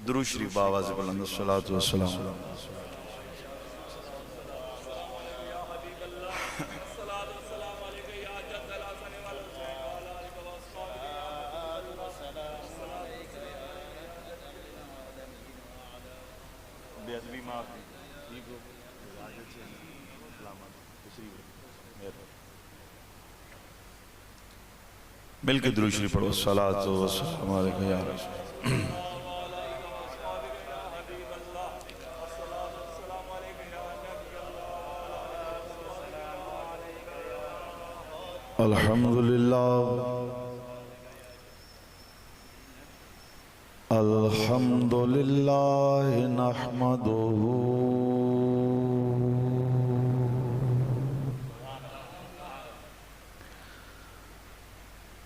दुरूद शरीफ आवाज़ बुलंद सलातो वस्सलाम। मिलके दुरूद शरीफ पढ़ो। सलातो वस्सलाम अलैका या रसूल। अल्हम्दुलिल्लाह अल्हम्दुलिल्लाह नहमदुहु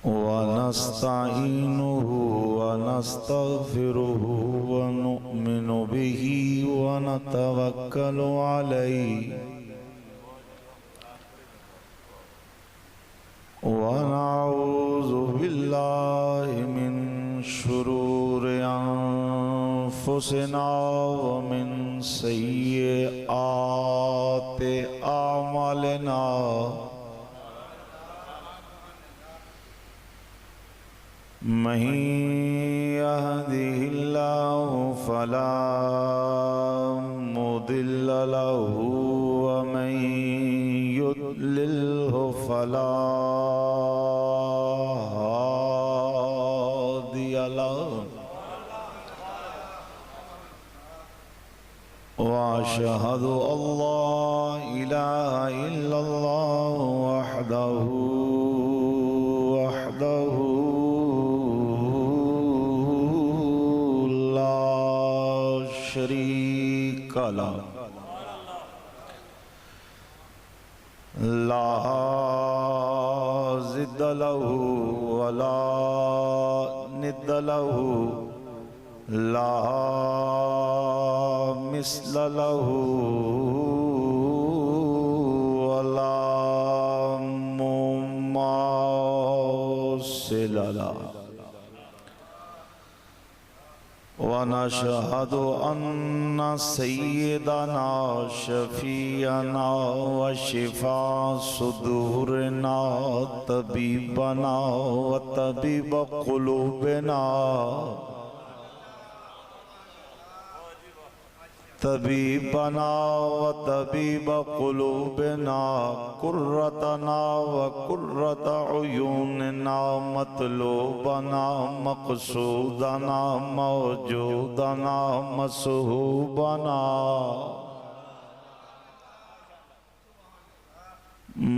व नस्तईनुहु व नस्तगफिरुहु व नु'मिनु बिही व नतवक्कलु अलैहि व नऊज़ु बिल्लाहि मिन शुरूरि अनफुसिना व मिन सय्यिआति अमालिना। मन् यहदिहिल्लाहु फला मुदिल्ल लहु व मन् युद्लिल्हु फला हादिय लहु। व अशहदु अल्ला इलाहा इल्लल्लाहु वहदहु शरीक लहु ला ज़िद्द लहु व ला निद्द लहु ला मिस्ल लहु व ला मुमासिल लहु। व नशहदु अन्ना सय्यदना शफीअना व शिफा सुदूरना तबीबना व तबीब क़ुलूबिना तबीबना व तबीब क़ुलूबिना कुर्रतना व कुर्रत उयूनना मतलूबना मक़सूदना मौजूदना मसहूबना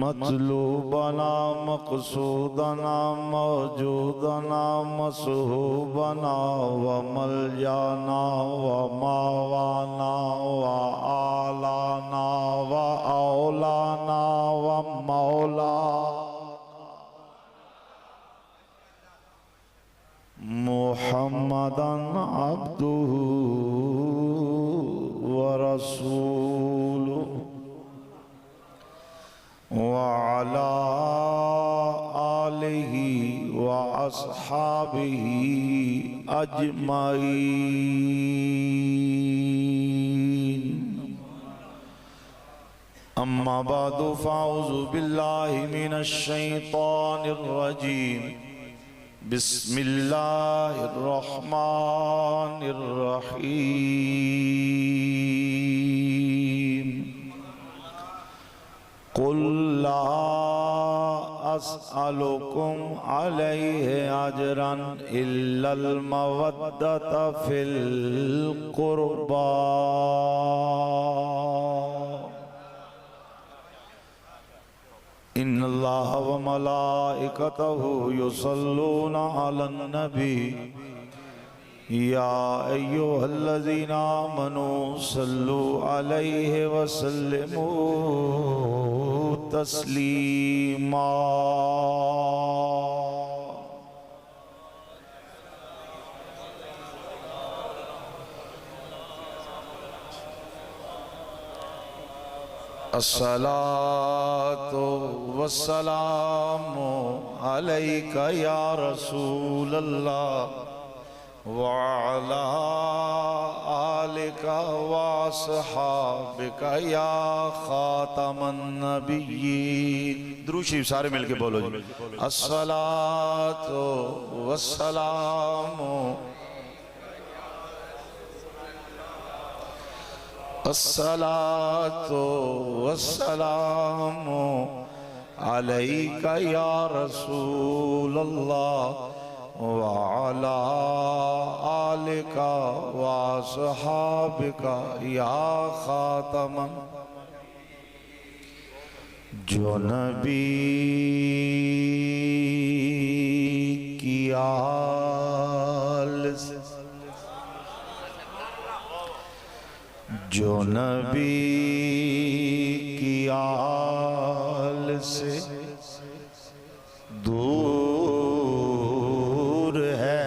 मतलूबना मक़सूदना मौजूदना मसहूबना व मलजाना व मावाना व आलाना व औलाना व मौलाना मुहम्मदन अब्दुहु व रसूलुहु व अला आलिहि व अस्हाबिहि अजमईन। अम्मा बादु फ़अऊज़ु बिल्लाहि मिनश शैतानिर रजीम। बिस्मिल्लाहिर रहमानिर रहीम। कुल ला अस्अलुकुम अलैहि अजरन इल्लल मवद्दत फिल क़ुर्बा। इन्नल्लाह व मलाइकतहु युसल्लूना अलन नबी या अय्युहल्लज़ीना आमनू सल्लु अलैहि व सल्लिमू तस्लीमा। अस्सलातु वस्सलामु अलैका या रसूल अल्लाह वअला आलिका वअस्हाबिका या खातमन नबिय्यीन। दुरूद शरीफ सारे मिलके बोलो जी। अस्सलातु वस्सलामु अस्सलातु वस्सलामु अलैका या रसूलल्लाह व अला आलिका व अस्हाबिका या खातमन। जो नबी की आल से, जो नबी की आल से दूर है,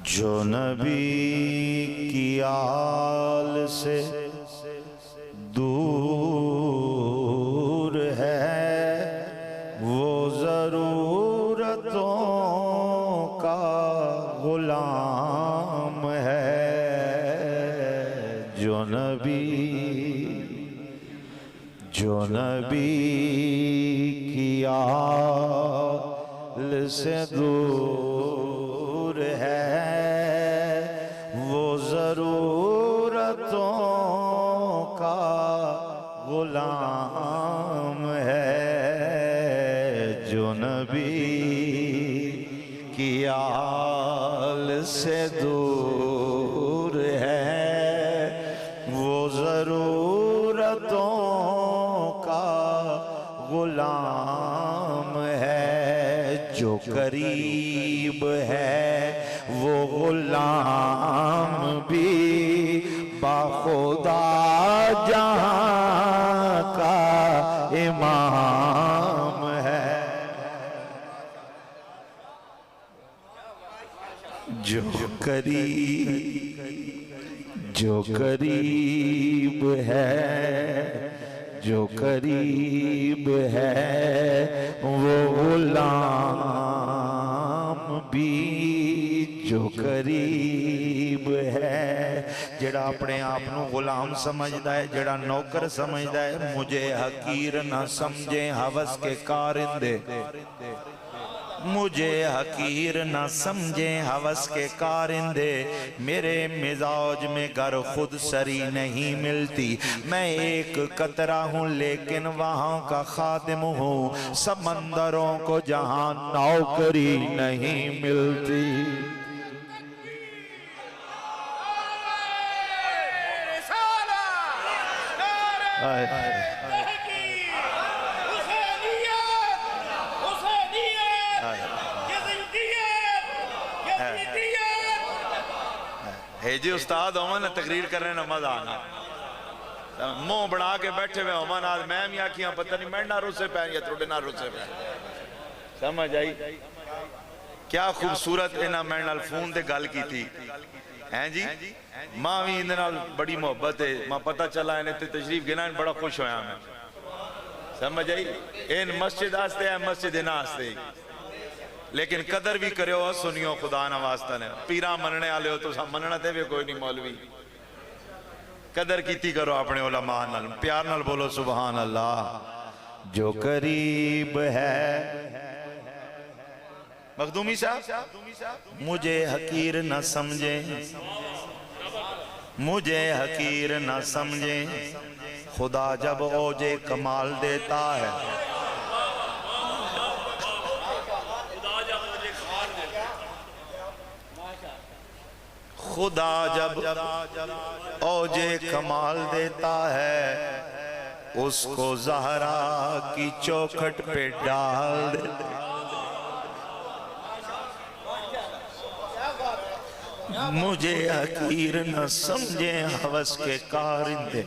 जो नबी की आल से दूर है, वो ज़रूरतों का गुलाम है। जो नबी की आल से दूर है, वो ज़रूरतों का गुलाम है। जो नबी की आल से दूर है, वो ज़रूरतों का गुलाम है। जो करीब है वो गुलाम भी बाखुदा जहां का इमाम है। जो करीब है, जो करीब है, वो गुलाम भी जो करीब है। जेड़ा अपने आप को गुलाम समझदा है, जेड़ा नौकर समझदा है, मुझे हकीर ना समझे हवस के कारिंदे, मुझे हकीर न समझे हवस के कारिंदे। मेरे मिजाज में गर खुद सरी नहीं मिलती, मैं एक कतरा हूँ लेकिन वहाँ का खादिम हूँ। समंदरों को जहाँ नौकरी नहीं मिलती। जी उस्ताद होवन तकरीर करने ना मजा आना, मुंह बना के बैठे हुए होवन आज मैं भी आखियां पता नहीं मैं ना रुसे पै या थोड़े ना रुसे पै। समझ आई? क्या खूबसूरत इन्हां मेरे नाल फोन ते गल कीती हैं जी। मां भी इहदे नाल बड़ी मोहब्बत है, मां पता चला इन्हें ते तशरीफ गिना बड़ा खुश होया मैं। समझ आई? इन मस्जिद आस्ते है, मस्जिद इन्हां आस्ते, लेकिन कदर भी करो सुनियो खुदा ना वास्ता ने। पीरा मनने वाले हो तो मनना ते भी कोई नहीं मौलवी, कदर कीती करो अपने उलमा नाल, प्यार नाल बोलो सुभान अल्लाह। जो करीब है मखदूमी साहब, मुझे हकीर न समझे, मुझे हकीर न समझे, खुदा जब ओजे कमाल देता है, खुदा जब औजे कमाल देता है, उसको ज़हरा की चौखट पे डाल देता है। मुझे हकीर न समझे हवस के कारिंदे,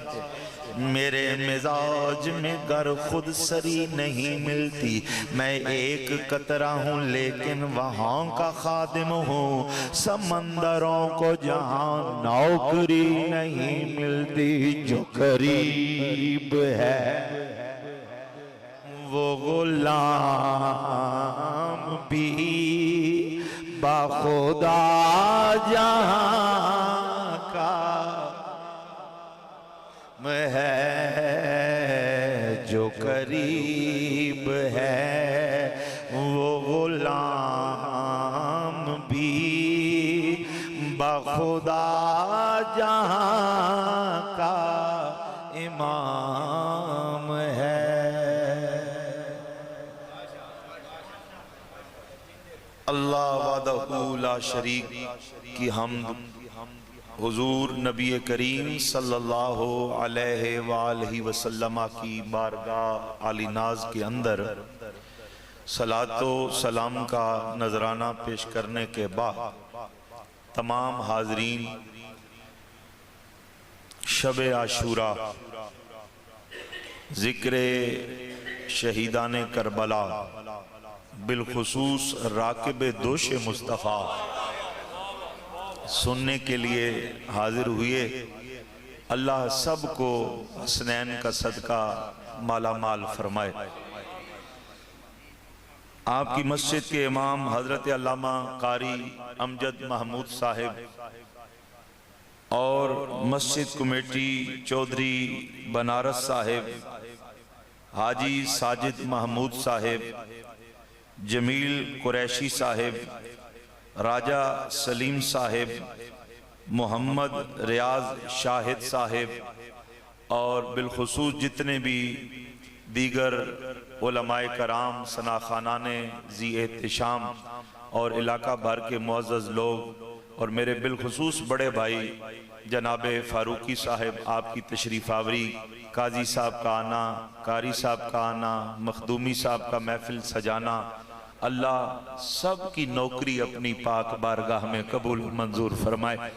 मेरे मिजाज में गर खुद सरी नहीं मिलती। मैं एक कतरा हूँ लेकिन वहाँ का खादिम हूँ। समंदरों को जहाँ नौकरी नहीं मिलती। जो करीब है वो गुलाम भी बाखुदा जहां का है, जो करीब है वो गुलाम भी बाखुदा जहां का इमाम है। अल्लाह वहदहू ला शरीक की हमद हुजूर नबी करीम सल्लल्लाहु अलैहि वसल्लम की बारगाह आली नाज के अंदर सलातो सलाम का नजराना पेश करने के बाद तमाम हाजरीन शब आशूरा जिक्र शहीदान करबला बिलखुसूस राकिब दोष मुस्तफ़ा सुनने के लिए हाजिर हुए। अल्लाह सबको हसनैन का सदका माला माल फरमाए। आपकी मस्जिद के इमाम हजरत अल्लामा कारी अमजद महमूद साहिब और मस्जिद कमेटी चौधरी बनारस साहिब, हाजी साजिद महमूद साहिब, जमील कुरैशी साहिब, राजा सलीम साहिब, मोहम्मद रियाज शाहिद साहिब और बिलखुसूस जितने भी दीगर उलमाए कराम, सनाखानाने जी एहतशाम और इलाका भर के मुअज़्ज़ज़ लोग और मेरे बिलखुसूस बड़े भाई जनाब फारूकी साहिब, आपकी तशरीफ़ आवरी, काजी साहब का आना, कारी साहब का आना, मखदूमी साहब का महफिल सजाना, अल्लाह सब की नौकरी अपनी पाक बारगाह में कबूल मंजूर फरमाए।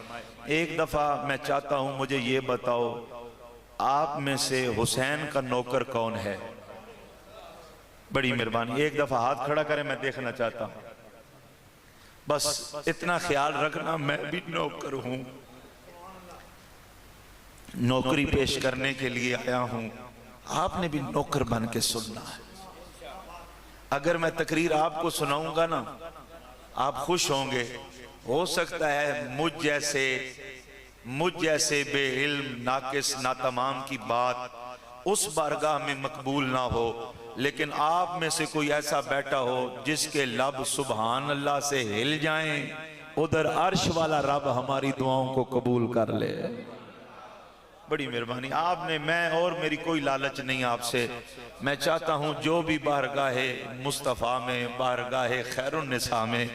एक दफ़ा मैं चाहता हूँ मुझे ये बताओ, आप में से हुसैन का नौकर कौन है? बड़ी मेहरबानी, एक दफ़ा हाथ खड़ा करें, मैं देखना चाहता हूँ। बस इतना ख्याल रखना मैं भी नौकर हूँ, नौकरी पेश करने के लिए आया हूँ, आपने भी नौकर बन के सुनना है। अगर मैं तकरीर आपको सुनाऊंगा ना, आप खुश होंगे। हो सकता है मुझ जैसे बेइल्म नाकिस नातमाम की बात उस बारगाह में मकबूल ना हो, लेकिन आप में से कोई ऐसा बैठा हो जिसके लब सुभान अल्लाह से हिल जाएं, उधर अर्श वाला रब हमारी दुआओं को कबूल कर ले। बड़ी मेहरबानी आपने, मैं और मेरी कोई लालच नहीं आपसे। मैं चाहता हूं जो भी बारगाहे मुस्तफ़ा में, बारगाहे खैरुन्निसा में,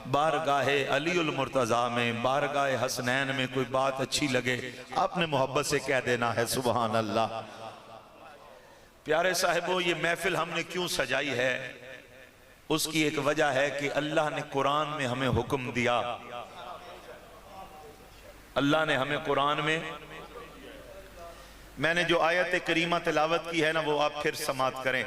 बारगाहे अलीउल मुर्तज़ा में, बारगाहे हसनैन में कोई बात अच्छी लगे, आपने मोहब्बत से कह देना है सुभान अल्लाह। प्यारे साहिबो, ये महफिल हमने क्यों सजाई है, उसकी एक वजह है कि अल्लाह ने कुरान में हमें हुक्म दिया। अल्लाह ने हमें कुरान में, मैंने जो आयत करीमा तिलावत की है ना, वो आप फिर समात करें।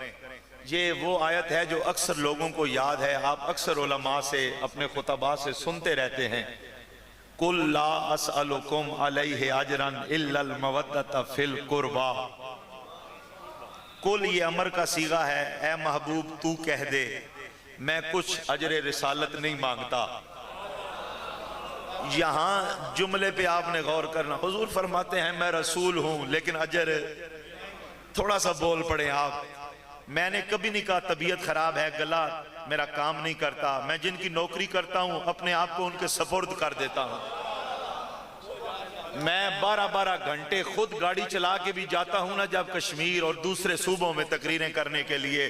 ये वो आयत है जो अक्सर लोगों को याद है, आप अक्सर उलमा से, अपने खुतबा से सुनते रहते हैं। कुल ला असअलुकुम अलैहि अजरन इल्लल मवद्दत फिल कुर्बा। कुल ये अमर का सीगा है, ए महबूब तू कह दे मैं कुछ अजर रिसालत नहीं मांगता। यहां जुमले पे आपने गौर करना। हुजूर फरमाते हैं मैं रसूल हूं, लेकिन अजर थोड़ा सा बोल पड़े आप। मैंने कभी नहीं कहा तबीयत खराब है, गला मेरा काम नहीं करता। मैं जिनकी नौकरी करता हूं अपने आप को उनके सपुर्द कर देता हूं। मैं 12-12 घंटे खुद गाड़ी चला के भी जाता हूं ना, जब कश्मीर और दूसरे सूबों में तकरीरें करने के लिए,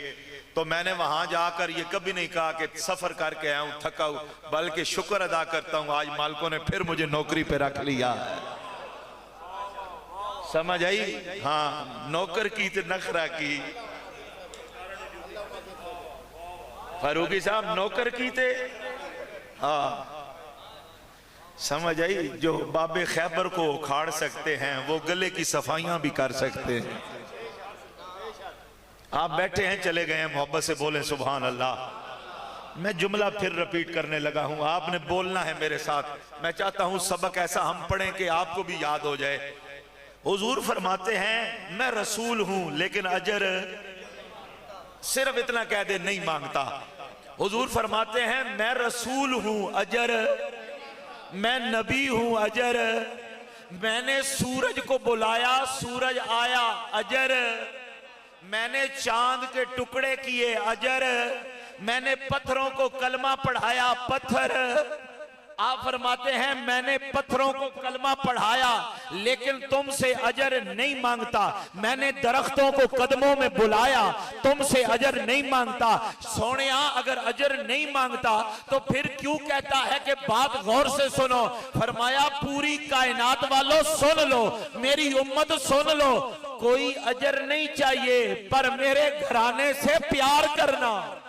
तो मैंने वहां जाकर ये कभी नहीं कहा कि सफर करके आया हूं, थका हूं, बल्कि शुक्र अदा करता हूं आज मालिकों ने फिर मुझे नौकरी पे रख लिया। समझ आई? हाँ, नौकर की तो नखरा की फारूकी साहब, नौकर की थे। हाँ, समझ आई? जो बाबे खैबर को उखाड़ सकते हैं वो गले की सफाइयां भी कर सकते हैं। आप बैठे हैं, चले गए हैं, मोहब्बत से बोले सुभान अल्लाह। मैं जुमला फिर रिपीट करने लगा हूं, आपने बोलना है मेरे साथ। मैं चाहता हूं सबक ऐसा हम पढ़ें कि आपको भी याद हो जाए। हुजूर फरमाते हैं मैं रसूल हूं, लेकिन अजर सिर्फ इतना कह दे नहीं मांगता। हुजूर फरमाते हैं मैं रसूल हूं अजर, मैं नबी हूं अजर, मैंने सूरज को बुलाया सूरज आया अजर, मैंने चांद के टुकड़े किए अजर, मैंने पत्थरों को कलमा पढ़ाया पत्थर। आप फरमाते हैं मैंने पत्थरों को कलमा पढ़ाया लेकिन तुमसे अजर नहीं मांगता, मैंने दरख्तों को कदमों में बुलाया तुमसे अजर नहीं मांगता। सोनिया अगर अजर नहीं मांगता तो फिर क्यों कहता है कि बात गौर से सुनो। फरमाया पूरी कायनात वालों सुन लो, मेरी उम्मत सुन लो, कोई अजर नहीं चाहिए पर मेरे घराने से प्यार करना।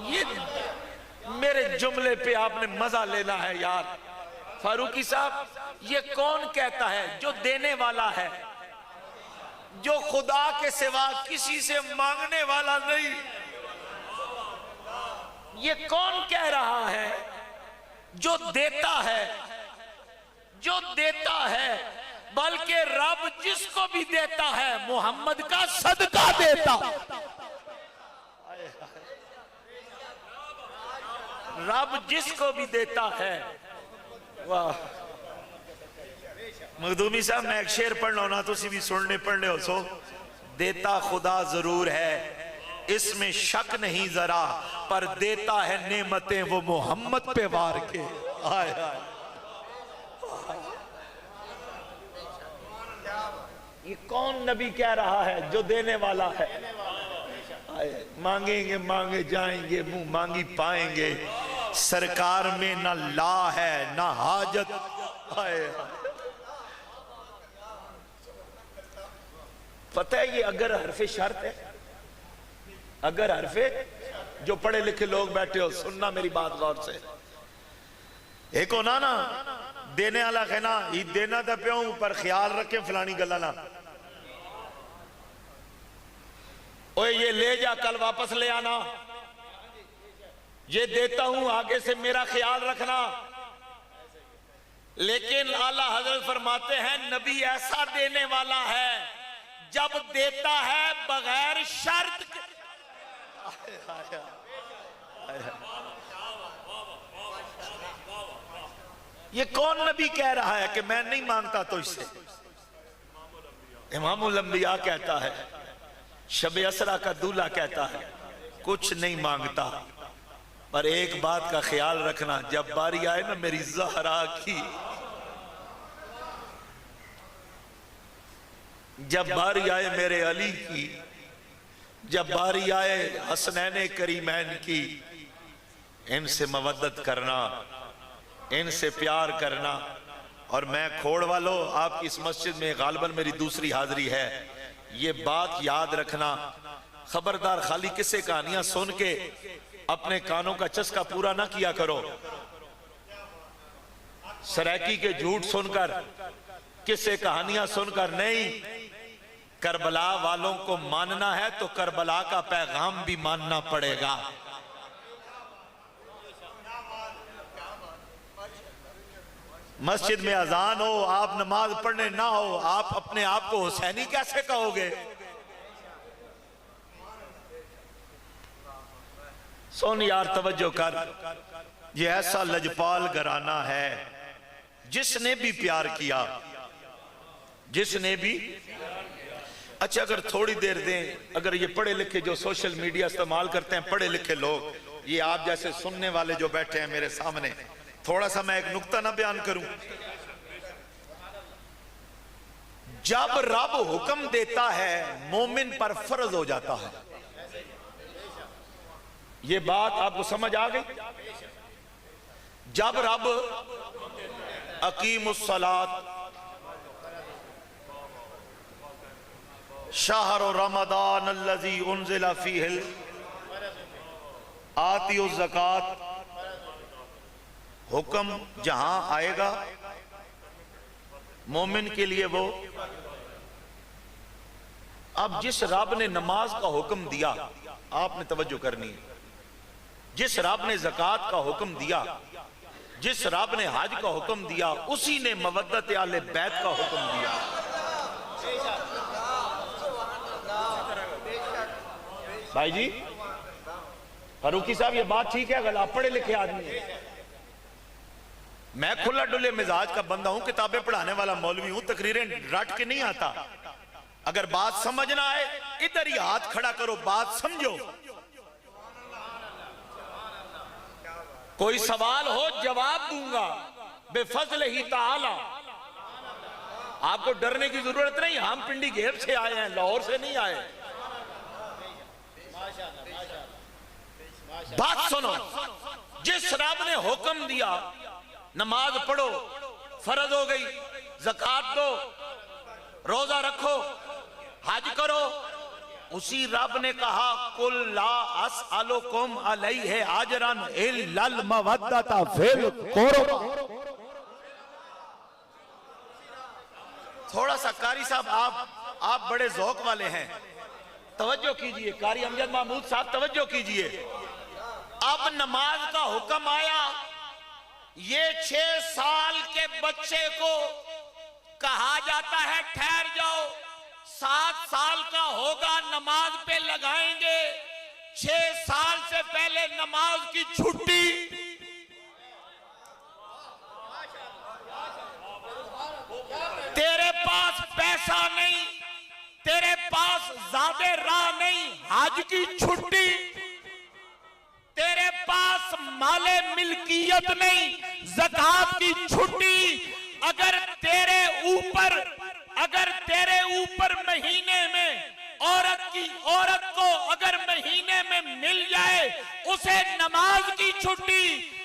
ये मेरे जुमले पे आपने मजा लेना है यार। फारूकी साहब, ये कौन कहता है जो देने वाला है, जो खुदा के सिवा किसी से मांगने वाला नहीं। ये कौन कह रहा है जो देता है, जो देता है, बल्कि रब जिसको भी देता है मोहम्मद का सदका देता। रब जिसको भी देता है। वाह मखदूमी साहब, मैं एक शेर पढ़ लो ना, तुसी भी सुनने पढ़ने हो सो। देता खुदा जरूर है इसमें शक नहीं जरा, पर देता है नेमतें वो मोहम्मद पे वार के। आय आय, ये कौन नबी कह रहा है जो देने वाला है। मांगेंगे मांगे जाएंगे, मुंह मांगी पाएंगे, सरकार में ना ला है ना हाजत। पता है ये अगर हरफे शर्त है, अगर हरफे, जो पढ़े लिखे लोग बैठे हो सुनना मेरी बात गौर से। एक होना ना देने वाला कहना ही देना तो प्यों पर ख्याल रखे फलानी गला ना, ओए ये ले जा कल वापस ले आना, ये देता हूं आगे से मेरा ख्याल रखना। लेकिन आला हजरत फरमाते हैं नबी ऐसा देने वाला है जब देता है बगैर शर्त। ये कौन नबी कह रहा है कि मैं नहीं मांगता तो इससे। इमामुल अंबिया कहता है, शब असरा का दूल्हा कहता है कुछ नहीं मांगता, पर एक बात का ख्याल रखना, जब बारी आए ना मेरी ज़हरा की, जब बारी आए मेरे अली की, जब बारी आए हसनैन करीमैन की, इनसे मवद्दत करना, इनसे प्यार करना। और मैं खोड़ वालों, आपकी इस मस्जिद में गालबन मेरी दूसरी हाजिरी है, ये बात याद रखना। खबरदार खाली किस्से कहानियां सुन के अपने कानों का चस्का पूरा ना किया करो। सराकी के झूठ सुनकर, किस्से कहानियां सुनकर नहीं। करबला वालों को मानना है तो करबला का पैगाम भी मानना पड़ेगा। मस्जिद में अजान हो, आप नमाज पढ़ने ना हो, आप अपने आप को हुसैनी कैसे कहोगे। सुन यार, तवज्जो कर, ये ऐसा लजपाल घराना है जिसने भी प्यार किया, जिसने भी। अच्छा अगर थोड़ी देर दें, अगर ये पढ़े लिखे जो सोशल मीडिया इस्तेमाल करते हैं, पढ़े लिखे लोग, ये आप जैसे सुनने वाले जो बैठे हैं मेरे सामने, थोड़ा सा मैं एक नुक्ता ना बयान करूं। जब रब हुक्म देता है मोमिन पर फर्ज हो जाता है। ये बात आपको समझ आ गई। जब रब अकीमुस्सलात शहर रमदान अल्लज़ी उन्ज़िला फ़ीहिल आतियुज़ ज़कात, हुक्म जहां आएगा मोमिन के लिए वो। अब जिस रब ने नमाज का हुक्म दिया, आपने तवज्जो करनी है, जिस रब ने ज़कात का हुक्म दिया, जिस रब ने हज का हुक्म दिया, उसी ने मवद्दत आले बैत का हुक्म दिया। भाई जी फारूकी साहब ये बात ठीक है, गलत पढ़े लिखे आदमी है। मैं खुला डुले मिजाज का बंदा हूं, किताबें पढ़ाने वाला मौलवी हूं, तकरीरें रट के नहीं आता। अगर बात समझना है इधर ही हाथ खड़ा करो, बात समझो। कोई सवाल हो जवाब दूंगा बेफजल ही ताला। आपको डरने की जरूरत नहीं, हम पिंडी घेर से आए हैं, लाहौर से नहीं आए। बात सुनो, जिस रब ने हुक्म दिया नमाज पढ़ो, फर्ज हो गई, ज़कात दो, रोजा रखो, हज करो, उसी रब ने कहा कुल ला अस्अलुकुम अलैहि अजरन इल्लल मवद्दता फिल कुर्बा। थोड़ा सा कारी साहब आप बड़े ज़ौक वाले हैं, तवज्जो कीजिए। कारी अमजद महमूद साहब तवज्जो कीजिए। अब नमाज का हुक्म आया, ये 6 साल के बच्चे को कहा जाता है ठहर जाओ, 7 साल का होगा नमाज पे लगाएंगे। 6 साल से पहले नमाज की छुट्टी। तेरे पास पैसा नहीं, तेरे पास ज्यादा राह नहीं, हज की छुट्टी। तेरे पास माले मिल्कियत नहीं, ज़कात की छुट्टी। अगर तेरे ऊपर महीने में औरत को अगर महीने में मिल जाए उसे नमाज की छुट्टी।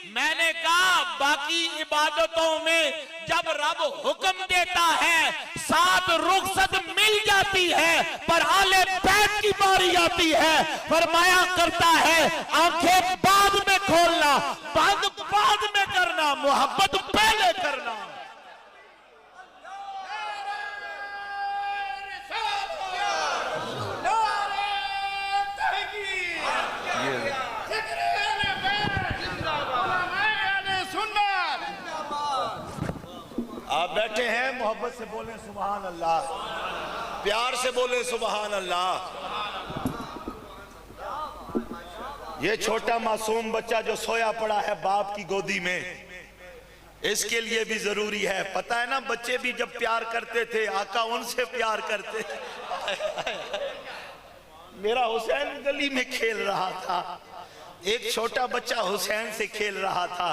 मैंने कहा बाकी इबादतों में जब रब हुक्म देता है 7 रुखसत मिल जाती है, पर आले बैत की बारी आती है, फरमाया करता है आंखें बाद में खोलना, बंद बाद में करना, मोहब्बत पहले करना। आप बैठे हैं, मोहब्बत से बोले सुभान अल्लाह, प्यार से बोले सुभान अल्लाह। ये छोटा मासूम बच्चा जो सोया पड़ा है बाप की गोदी में, इसके लिए भी जरूरी है। पता है ना, बच्चे भी जब प्यार करते थे आका उनसे प्यार करते। मेरा हुसैन गली में खेल रहा था, एक छोटा बच्चा हुसैन से खेल रहा था।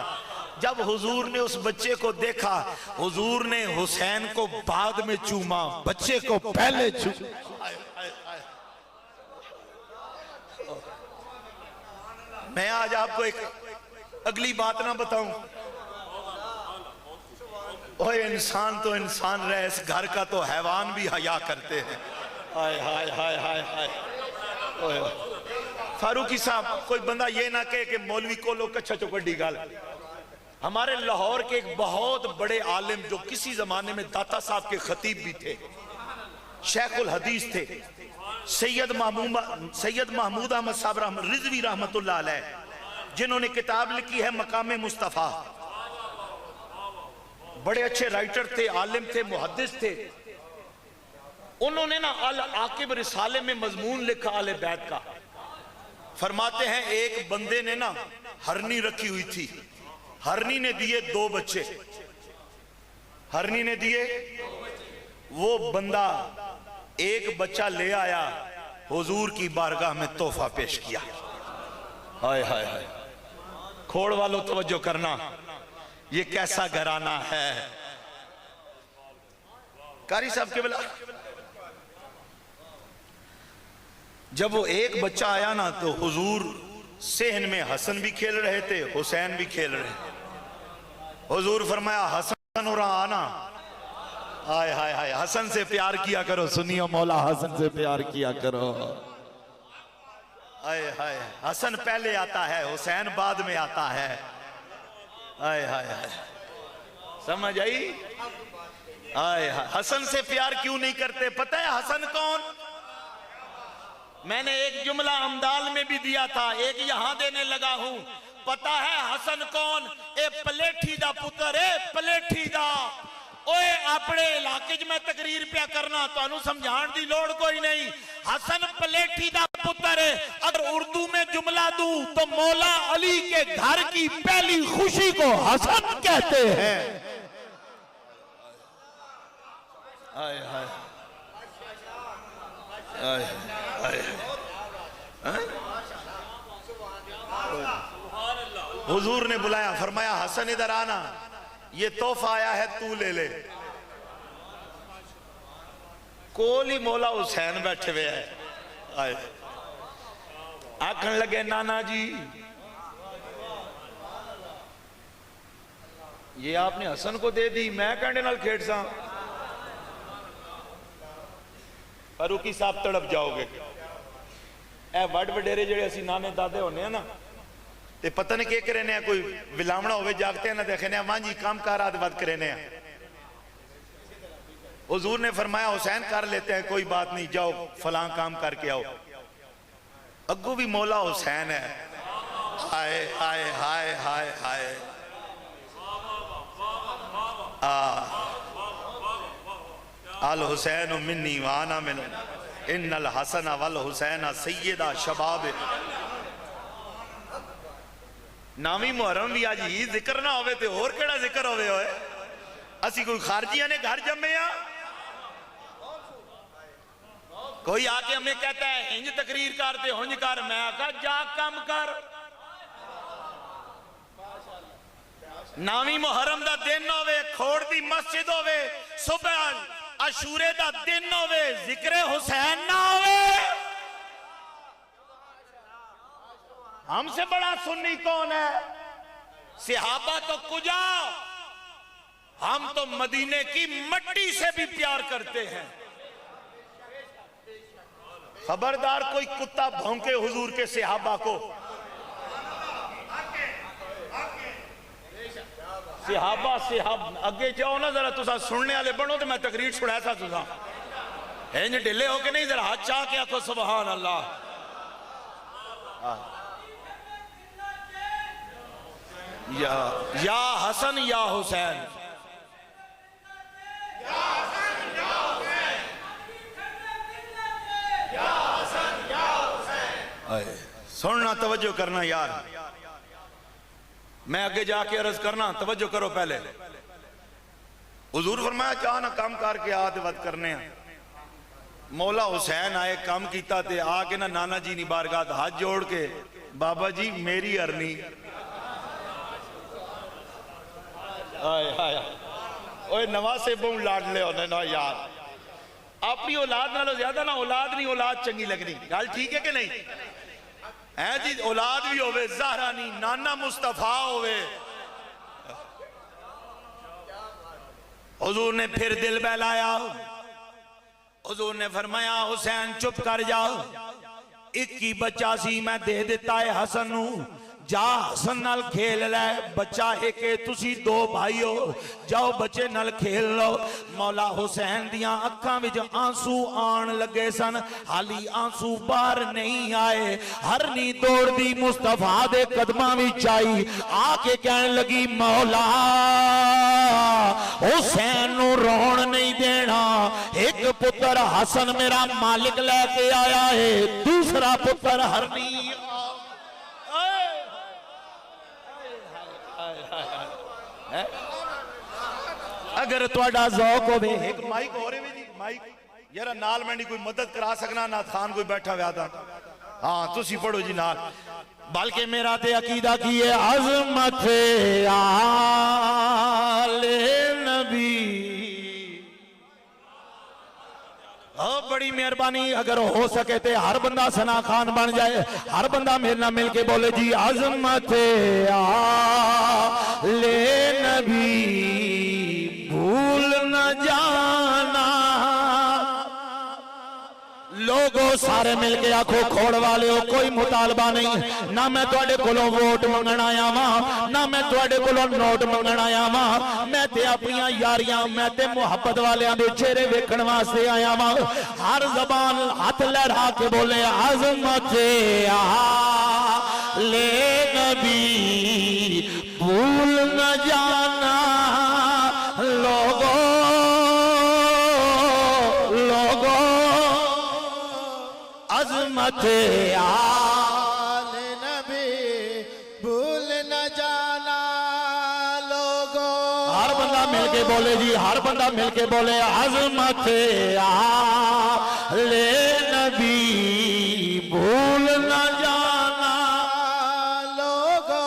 जब हुजूर ने उस बच्चे को देखा, हुजूर ने हुसैन को बाद में चूमा, बच्चे को पहले चूमा। मैं आज आपको एक अगली बात ना बताऊं। ओए इंसान तो इंसान रहे, इस घर का तो हैवान भी हया करते हैं। हाय हाय हाय हाय हाय। फारूकी साहब, कोई बंदा ये ना कहे कि मौलवी को लोग कच्चा चौकड़ी गाल। हमारे लाहौर के एक बहुत बड़े आलिम जो किसी जमाने में दाता साहब के खतीब भी थे, शेखुल हदीस थे, सैयद महमूद अहमद साहब रिजवी रहमतुल्लाह अलैह, जिन्होंने किताब लिखी है मकामे मुस्तफा। बड़े अच्छे राइटर थे, आलिम थे, मुहद्दिस थे। उन्होंने ना अल आकिब रिसाले में मजमून लिखा अल बैत का। फरमाते हैं एक बंदे ने ना हरनी रखी हुई थी, हरनी ने दिए 2 बच्चे, हरनी ने दिए। वो बंदा एक बच्चा ले आया, हुजूर की बारगाह में तोहफा पेश किया। हाय हाय हाय। खोड़ वालों तवज्जो करना, ये कैसा घराना है। कारी साहब के बोला, जब वो एक बच्चा आया ना तो हुजूर सेहन में हसन भी खेल रहे थे, हुसैन भी खेल रहे थे। हुजूर फरमाया हसन और आना। हाय हाय हाय, हसन से प्यार किया करो, सुनियो मौला हसन से प्यार किया करो। हाय हाय, हसन पहले आता है, हुसैन बाद में आता है। हाय हाय हाय, समझ आई? हाय हाय, हसन से प्यार क्यों नहीं करते? पता है हसन कौन? मैंने एक जुमला अमदाल में भी दिया था, एक यहां देने लगा हूं। पता है हसन कौन? ए पलेठी दा पुत्र, ए पलेठी दा। ओए अपने इलाके च मैं तकरीर पिया करना, तुहानू समझाण दी लोड़ कोई नहीं। हसन पलेठी दा पुत्र है। अगर उर्दू में जुमला दूं तो मौला अली के घर की पहली खुशी को हसन कहते हैं। हाय हाय हाय हाय। हुजूर ने बुलाया, फरमाया हसन इधर आना, ये तोहफा आया है, तू ले ले। कोल ही मौला हुसैन बैठे हुए है। आखन लगे नाना जी ये आपने हसन को दे दी, मैं कहने नाल खेड़ सा। फारूकी साहब तड़प जाओगे। ए वड वडेरे जेड़े असी नाने दादे होने हैं ना, ते पता नहीं के करे ने, कोई विलावना होवे जागते हैं ना, देखे ने मां जी काम कार आदि वध करे ने। हुजूर ने फरमाया हुसैन कर लेते हैं, कोई बात नहीं, जाओ फलां काम करके आओ। अग्गू भी मौला हुसैन है। हाय हाय हाय हाय हाय। अल हुसैन मिन्नी व अना मिन इन्नल हसन वल हुसैन सय्यदा शबाब। नावी मुहर्रम भी आज ही जिक्र ना होवे ते और केड़ा जिक्र होवे। होए असी कोई खारजिया ने घर जमे आ। कोई आके हमें कहता है इंज तकरीर कर ते हुंज कर, मैं आखा जा काम कर। नावी मुहर्रम दा दिन होवे, खोड़ दी मस्जिद होवे, सुबह अशूरे दा दिन होवे, जिक्र हुसैन ना होवे। हमसे बड़ा सुन्नी कौन है? सहाबा तो कुजा, हम तो मदीने की मट्टी से भी प्यार करते हैं। खबरदार कोई कुत्ता भौंके हुजूर के सहाबा को। सहाबा सहाब अगे जाओ ना जरा, तुसा सुनने वाले बनो तो मैं तकरीर सुना था। तुसा इंज ढिले हो के नहीं, जरा हाथ चाह के आखो सुभान अल्लाह। या हसन या हुसैन, सुनना, तवज्जो करना यार। मैं आगे जाके अर्ज करना, तवज्जो करो पहले। हुजूर फरमाया चाह ना काम करके आते वद करने। मौला हुसैन आए काम किया ते आके ना नाना जी नी बारगाह हाथ जोड़ के, बाबा जी मेरी अरनी। आए आए ओए नवासे बहु लाडले होने ना यार। अपनी औलाद नालों ज्यादा ना औलाद नहीं औलाद चंगी लगनी। गल ठीक है कि नहीं है जी? औलाद भी होवे ज़हरा नहीं, नाना मुस्तफा होवे। हुजूर ने फिर दिल बहलाया। हुजूर ने फरमाया हुसैन चुप कर जाओ, एक ही बच्चा सी मैं दे दिता है हसन नू, जा हसन नाल खेल लै। बच्चा एक तुसी दो भाई हो, जाओ बच्चे नाल खेल लो। मौला हुसैन दियां अखां विच आंसू आन लगे सन, हाली आंसू बाहर नहीं आए। हरनी दौड़दी मुस्तफा दे कदमां विच आई, आके कहन लगी मौला हुसैन नू रोण नहीं देना। एक पुत्र हसन मेरा मालिक लेके आया है, दूसरा पुत्र हरनी। अगर तुहाडा ज़ौक होवे, एक माइक हो रहे जी, माइक यार नाल मैं कोई मदद करा सकना ना, खान कोई बैठा हुआ था। हाँ तुसी पढ़ो जी नाल। बल्कि मेरा ते अकीदा की है, अज़मत आले नबी। बड़ी मेहरबानी, अगर हो सके तो हर बंदा सना खान बन जाए। हर बंदा मेरे नाल मिल के बोले जी अज़मत आले नबी भूल न जाना। लोगों सारे मिल के आखो खोड़ वाले हो, कोई मुतालबा नहीं ना, मैं तुहाडे कोलों वोट मंगण आया वां, ना मैं तुहाडे कोलों नोट मंगण आया वां। मैं ते अपनियां यारियां, मैं ते मुहब्बत वालियां दे चेहरे वेखण वास्ते आया वां। हर जबान हाथ लहरा के बोले अज़मत आले नबी भूल न जाना। लोगों आले नबी भूल न जाना लोगो। हर बंदा मिलके बोले जी, हर बंदा मिलके बोले अजमत आले नबी भूल न जाना लोगो।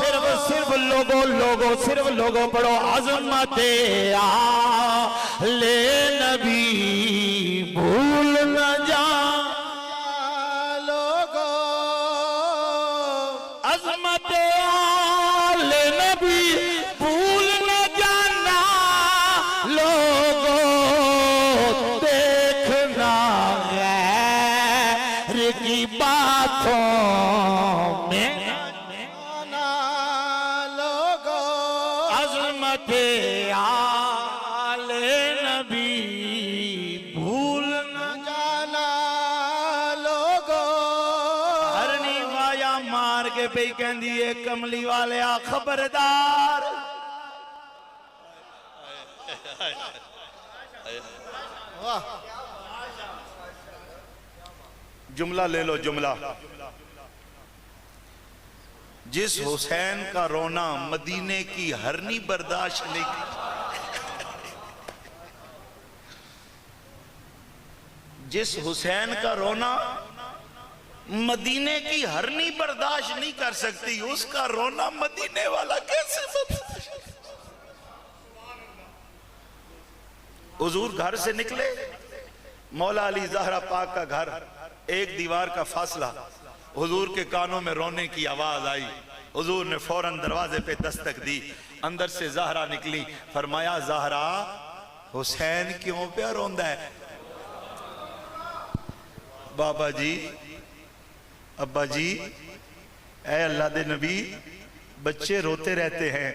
सिर्फ सिर्फ लोगो लोगो सिर्फ लोगो पढ़ो अजमत आले नबी भूल न जाना लोगो। अजमत आले नबी भूल न जाना लोगो। देखना गैर की बातों में ना लोगो। अजमत आले नबी भूल न जाना लोगो। हरनी वाया मार के पे कहंदी है कमली वाले आ खबरदार। जुमला ले लो जुमला। जिस हुसैन का रोना मदीने की हरनी बर्दाश्त नहीं की, जिस हुसैन का रोना मदीने की हरनी बर्दाश्त नहीं कर सकती, उसका रोना मदीने वाला कैसे बर्दाश्त। हुजूर घर से निकले, मौला अली ज़हरा पाक का घर, एक दीवार का फासला। हुजूर के कानों में रोने की आवाज आई। हुजूर ने फौरन दरवाजे पे दस्तक दी। अंदर से ज़हरा निकली। फरमाया ज़हरा हुसैन क्यों पे रोंदा है? बाबा जी, अब्बा जी, ऐ अल्लाह दे नबी, बच्चे रोते रहते हैं।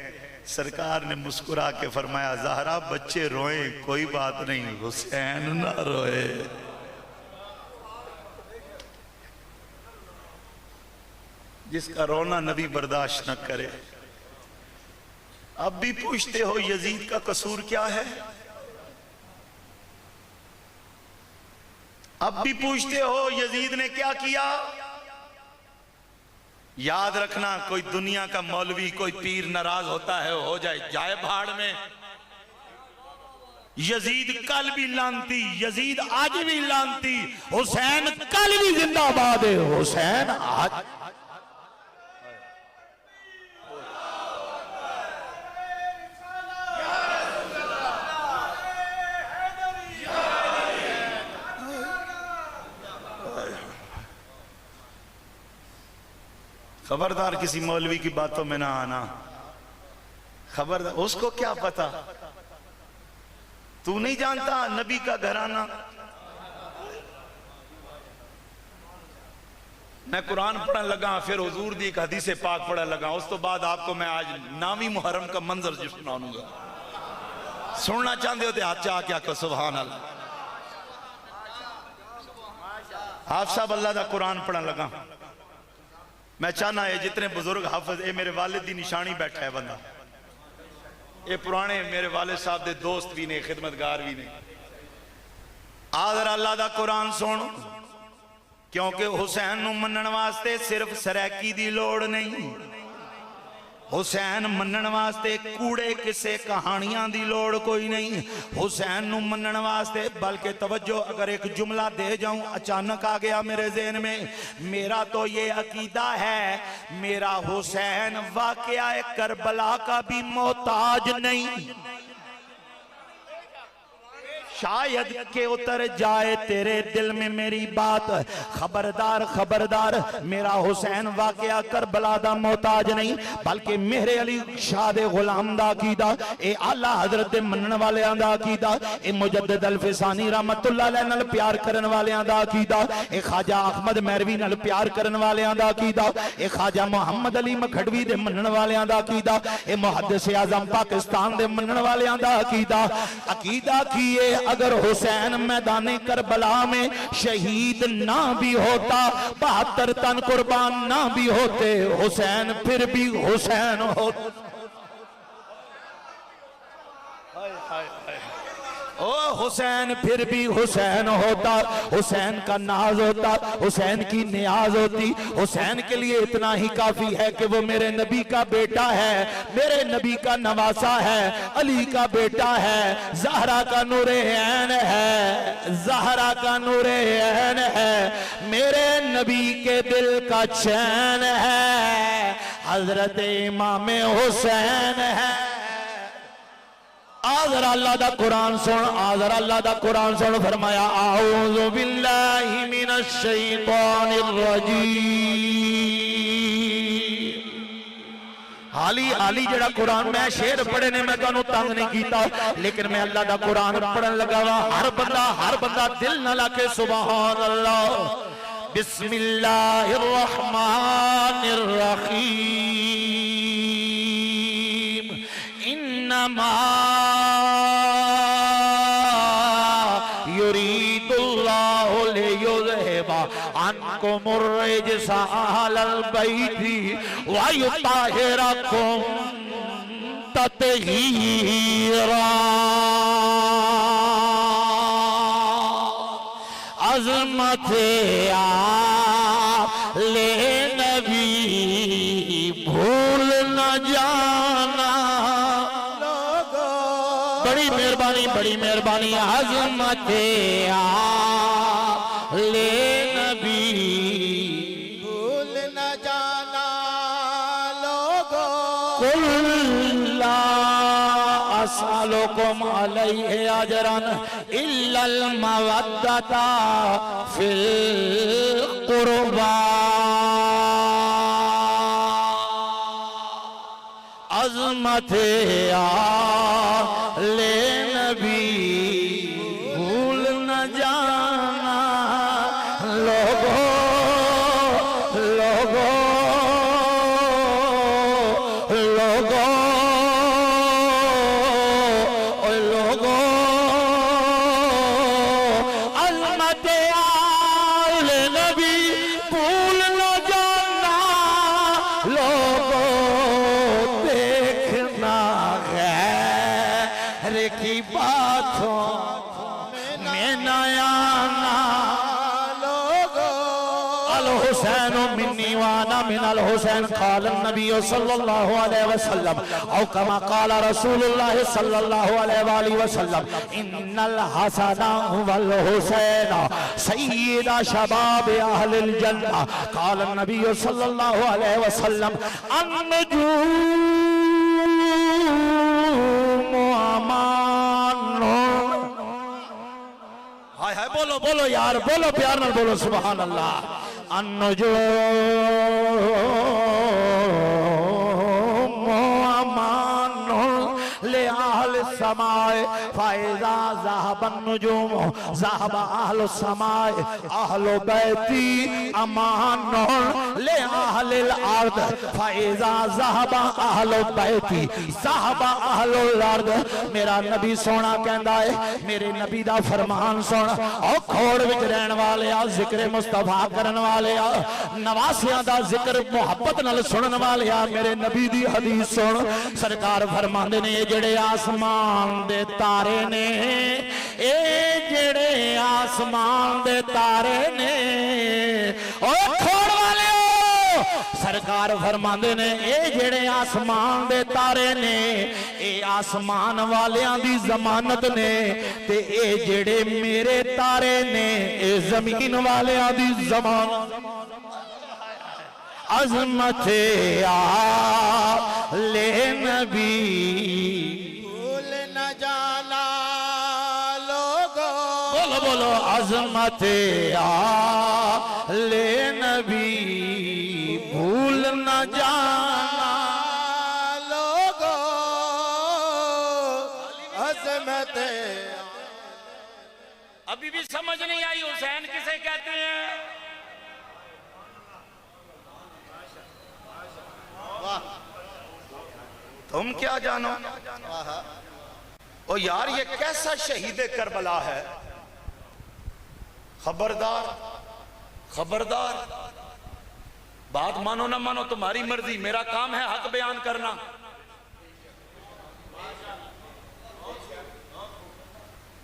सरकार ने मुस्कुरा के फरमाया ज़हरा बच्चे रोए कोई बात नहीं, हुसैन ना रोए। जिसका रोना नबी बर्दाश्त न करे। अब भी पूछते हो यजीद का कसूर क्या है? अब भी पूछते हो यजीद ने क्या किया? याद रखना, कोई दुनिया का मौलवी, कोई पीर नाराज होता है, हो जाए भाड़ में। यजीद कल भी लानती, यजीद आज भी लानती, हुसैन कल भी जिंदाबाद है, हुसैन आज। खबरदार किसी मौलवी की बातों में ना आना। खबरदार, उसको क्या पता, तू नहीं जानता नबी का घराना। मैं कुरान पढ़ने लगा, फिर हुजूर दी एक हदीस पाक पढ़ने लगा। उस तो बाद आपको मैं आज नामी मुहर्रम का मंजर जो सुनाऊंगा। सुनना चाहते हो तो हाथ चाह क्या को सुभान अल्लाह। आप सब अल्लाह का कुरान पढ़ने लगा। मैं चाहना है जितने बुजुर्ग हाफिज, ये मेरे वालिद की निशानी बैठा है बंदा, ये पुराने मेरे वालिद साहब के दोस्त भी ने, खिदमतगार भी ने। आदर अल्लाह का कुरान सुन, क्योंकि हुसैन नूं मनण वास्ते सिर्फ सरैकी की लोड़ नहीं, हुसैन मनण वास्ते कूड़े किसे कहानियां दी लोड़ कोई नहीं। हुसैन नूं मनण वास्ते बल्कि तवज्जो, अगर एक जुमला दे जाऊं अचानक आ गया मेरे ज़हन में, मेरा तो ये अकीदा है, मेरा हुसैन वाक़या करबला का भी मोहताज नहीं। शायद के उतर जाए तेरे दिल में मेरी बात, खबरदार खबरदार, मेरा हुसैन वाकया करबला दा मोहताज नहीं, बल्कि मेरे अली शाह दे गुलाम दा अकीदा, ए आला हजरत दे मनन वालेयां दा अकीदा, ए मुजद्दिद अल फिसानी रहमतुल्लाह अलैह नाल प्यार करन वालेयां दा अकीदा, ए ख्वाजा अहमद मैरवी नाल प्यार करन वालेयां दा अकीदा, ए ख्वाजा मोहम्मद अली मखडवी दे मनन वालेयां दा अकीदा, ए मुहद्दिस आज़म पाकिस्तान दे मनन वालेयां दा अकीदा। अकीदा की अगर हुसैन मैदान करबला में शहीद ना भी होता, 72 तन कुर्बान ना भी होते, हुसैन फिर भी हुसैन होता। ओ हुसैन फिर भी हुसैन होता, हुसैन का नाज होता, हुसैन की नियाज होती। हुसैन के लिए इतना ही काफी है कि वो मेरे नबी का बेटा है, मेरे नबी का नवासा है, अली का बेटा है, ज़हरा का नूरे ऐन है, ज़हरा का नूरे ऐन है, मेरे नबी के दिल का चैन है, हजरत इमाम हुसैन है। आज़र अल्लाह दा कुरान सुन, आज़र अल्लाह दा कुरान सुन। फरमाया आऊज़ु बिल्लाहि मिनश शैतानिर रजीम। हाली हाली जड़ा कुरान मैं शेर पढ़े ने मैं तुहानू तंग नहीं कीता, लेकिन मैं अल्लाह दा कुरान पढ़न लगा वा। हर बंदा दिल न लाके सुभान अल्लाह। बिस्मिल्लाहिर रहमानिर रहीम। इन्नमा युरीदुल्लाहु लियुज़हिबा अन्कुमुर रिजसा अहलल बैति व युताहिरकुम तत्हीरा। अज़मत आले नबी भूल न जाना। बड़ी मेहरबानी, बड़ी मेहरबानी। अज़मत आले नबी भूल न जाना लोगो। कुल्ला अस्अलुकुम अलैहि अजरन इल्लल मवद्दता फिल कुर्बा। अज़मत आले नबी भूल न जाना लोगो, लोगो, लोगो, लोगो। अज़मत आले नबी भूल न जाना लोगो। देखना गैर की बातों में नया ना लोगो। अल हुसैन मिन्नी वाना मिनल हुसैन। क़ाल नबी सल्लल्लाहु अलैहि वसल्लम औ कमा क़ाल रसूलुल्लाह सल्लल्लाहु अलैहि वसल्लम इन्नल हसना वल हुसैन सय्यिदा शबाब अहलिल जन्नह। क़ाल नबी सल्लल्लाहु अलैहि वसल्लम अन्नुजूम अमानुन। हाय हाय बोलो बोलो यार, बोलो प्यार नाल बोलो सुभान अल्लाह। अन्नुजूम अमानुन ले अहल समाए फाइजा ज़हबन नुजूम ज़हब अहल समाए अहल बैती अमानुन ले अहलिल अर्द फाइजा ज़हब अहल बैती ज़हब अहलुल अर्द। मेरा नबी सोना कहंदा है, मेरे नबी दा फरमान सुन। ओ खोड़ विच रहन वाले आ, जिक्र मुस्तफा करन वाले आ, नवासियां दा जिक्र मुहब्बत नाल सुनन वाले आ, मेरे नबी दी हदीस सुन। सरकार फरमांदे ने जेड़े आसमान दे तारे ने, ए जेड़े आसमान दे तारे ने, ओ खोड़ वाले सरकार फरमांदे ने ए जेड़े आसमान दे तारे ने, ए आसमान वालियां दी जमानत ने, ते ए जेड़े मेरे तारे ने ए जमीन वालियां दी जमानत। अज़मत आले नबी भूल न जाना लोगो। बोलो बोलो अज़मत आले नबी भूल न जाना लोगो। अज़मत अभी भी समझ नहीं आई हुसैन किसे कहते हैं? तुम क्या जानो? ओ यार ये कैसा शहीद करबला है। खबरदार खबरदार, बात मानो ना मानो तुम्हारी मर्जी, मेरा काम है हक बयान करना।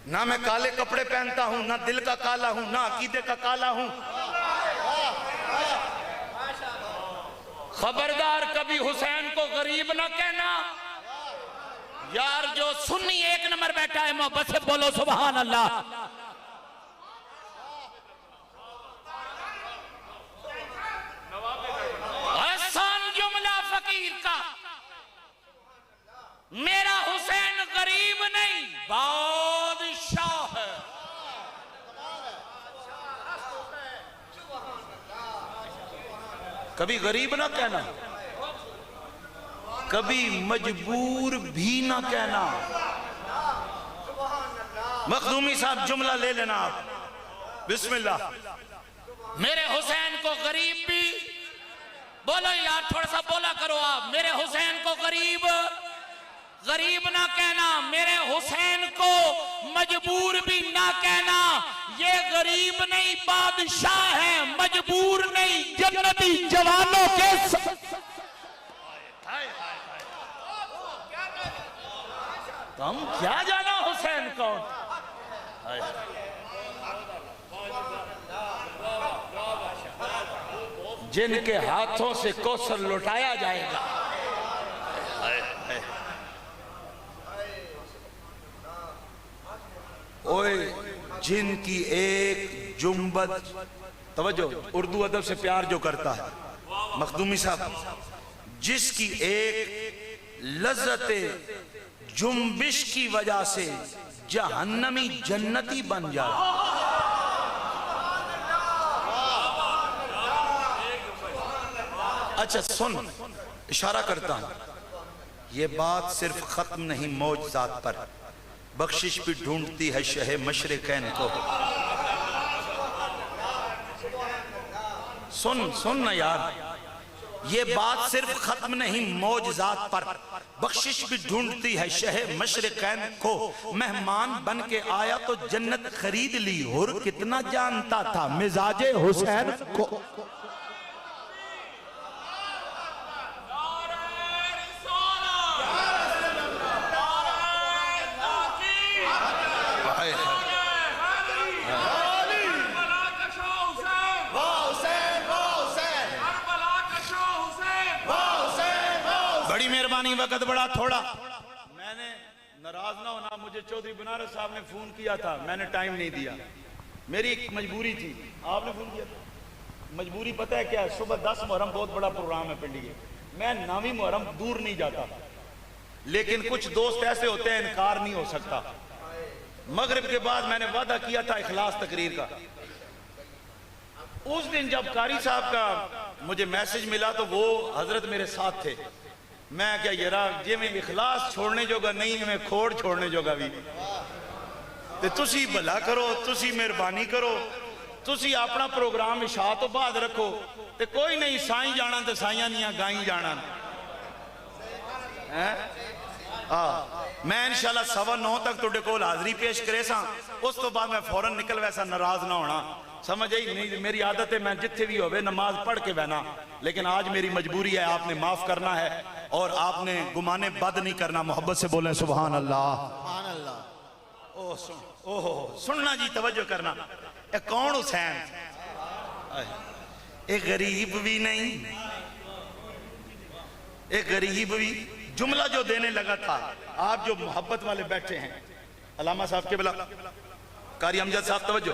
ना मैं काले कपड़े पहनता हूं, ना दिल का काला हूं, ना अकीदे का काला हूं। खबरदार कभी हुसैन को गरीब ना कहना। यार जो सुन्नी एक नंबर बैठा है मोहब्बत से बोलो सुभान अल्लाह। आसान जुमला फकीर का, मेरा हुसैन गरीब नहीं बादशाह है। कभी गरीब ना कहना, कभी मजबूर भी ना कहना। मखदूमी साहब जुमला ले लेना आप, बिस्मिल्लाह। मेरे हुसैन को गरीब भी बोलो यार, थोड़ा सा बोला करो आप। मेरे हुसैन को गरीब ना कहना, मेरे हुसैन को मजबूर भी ना कहना। ये गरीब नहीं बादशाह है, मजबूर नहीं जन्नती जवानों के तुम क्या जाना हुसैन कौन। जिनके हाथों से कौसर लुटाया जाएगा। ओए जिनकी एक जुम्बद, तवज्जो, उर्दू अदब से प्यार जो करता है मखदूमी साहब, जिसकी एक लज्जते जुम्बिश की वजह से जहन्नमी जन्नती बन जाए। अच्छा सुन, इशारा करता हूं, ये बात सिर्फ खत्म नहीं मौजज़ात पर, बख्शिश भी ढूंढती है शहे मशरिकैन को। सुन ना यार, ये बात सिर्फ खत्म नहीं मौजज़ात पर, बख्शिश भी ढूंढती है शहे मशरिकैन को। मेहमान बन के आया तो जन्नत खरीद ली, हुर कितना जानता था मिजाजे हुसैन को। बड़ी मेहरबानी, वक्त बड़ा थोड़ा। मैंने नाराज ना होना, मुझे चौधरी बनारस साहब ने फोन किया था, मैंने टाइम नहीं दिया, मेरी एक मजबूरी थी। आपने फोन किया था, मजबूरी पता है क्या है? सुबह 10 मुहर्रम बहुत बड़ा प्रोग्राम है पिंडी के, मैं 9वीं मुहर्रम दूर नहीं जाता, लेकिन कुछ दोस्त ऐसे होते हैं इनकार नहीं हो सकता। मगरिब के बाद मैंने वादा किया था इखलास तकरीर का। उस दिन जब कारी साहब का मुझे मैसेज मिला तो वो हजरत मेरे साथ थे। मैं क्या यरा जे में इखलास छोड़ने जोगा नहीं है, मैं खोड़ छोड़ने जोगा भी। ते तुसी भला करो, तुसी मेहरबानी करो, तुसी अपना प्रोग्राम इशा तो बाद रखो, ते कोई नहीं साई जाना ते साइयां नियां गाई जाना है। मैं इंशाल्लाह 9:15 तक तुहाडे कोल हाजरी पेश करे सा, उस तो बाद मैं फौरन निकल वैसा, नाराज ना होना, समझ आई नहीं। मेरी आदत है मैं जिथे भी होवे नमाज पढ़ के बहना, लेकिन आज मेरी मजबूरी है, आपने माफ करना है और आपने गुमाने बद नहीं करना। मोहब्बत से बोलें सुभान अल्लाह। ओहो सुनना जी, तवज्जो करना। ए कौन हुसैन? एक गरीब भी नहीं, एक गरीब भी। जुमला जो देने लगा था, आप जो मोहब्बत वाले बैठे हैं, अलामा साहब के बिला, कारी अमजद साहब तवज्जो,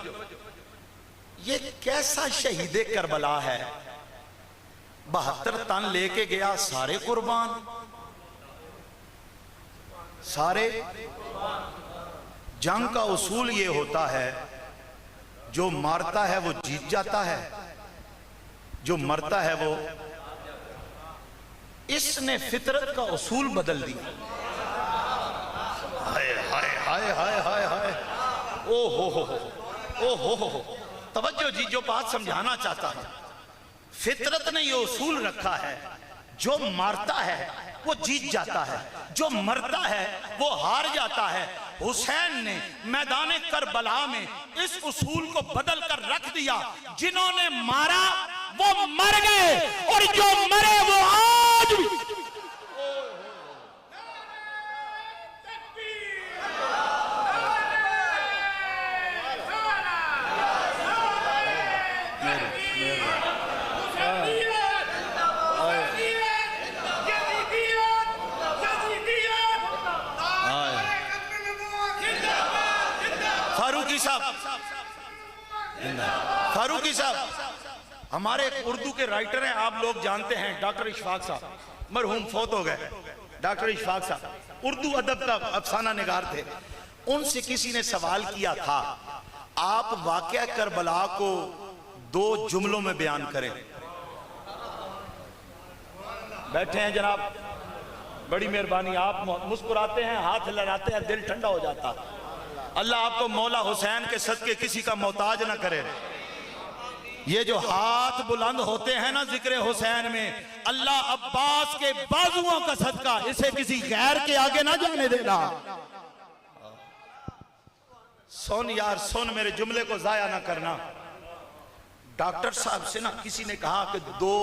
ये कैसा शहीदे करबला है, 72 तन लेके गया, सारे कुर्बान, सारे। जंग का उसूल ये होता है, जो मारता है वो जीत जाता है, जो मरता है वो। इसने फितरत का उसूल बदल दिया। हाय हाय हाय हाय हाय हाय, ओ हो। तवज्जो जी, जो बात समझाना चाहता है, फितरत ने ये उसूल रखा है, जो मारता है वो जीत जाता है, जो मरता है वो हार जाता है। हुसैन ने मैदान करबला में इस उसूल को बदल कर रख दिया। जिन्होंने मारा वो मर गए, और जो मरे वो आज भी। साहब, हमारे एक उर्दू के राइटर हैं, आप लोग जानते हैं, डॉक्टर इशफाक साहब, मरहूम फौत हो गए। डॉक्टर इशफाक साहब उर्दू अदब का अफसाना निगार थे। उनसे किसी ने सवाल किया था, आप वाक़या करबला को 2 जुमलों में बयान करें। बैठे हैं जनाब, बड़ी मेहरबानी, आप मुस्कुराते हैं, हाथ लहराते हैं, दिल ठंडा हो जाता। अल्लाह आपको मौला हुसैन के सदके किसी का मोहताज ना करे। ये जो हाथ बुलंद होते हैं ना जिक्र हुसैन में, अल्लाह अब्बास के बाजुओं का सदका इसे किसी गैर के आगे ना जाने देना। सुन यार सुन, मेरे जुमले को जाया ना करना। डॉक्टर साहब से ना किसी ने कहा कि 2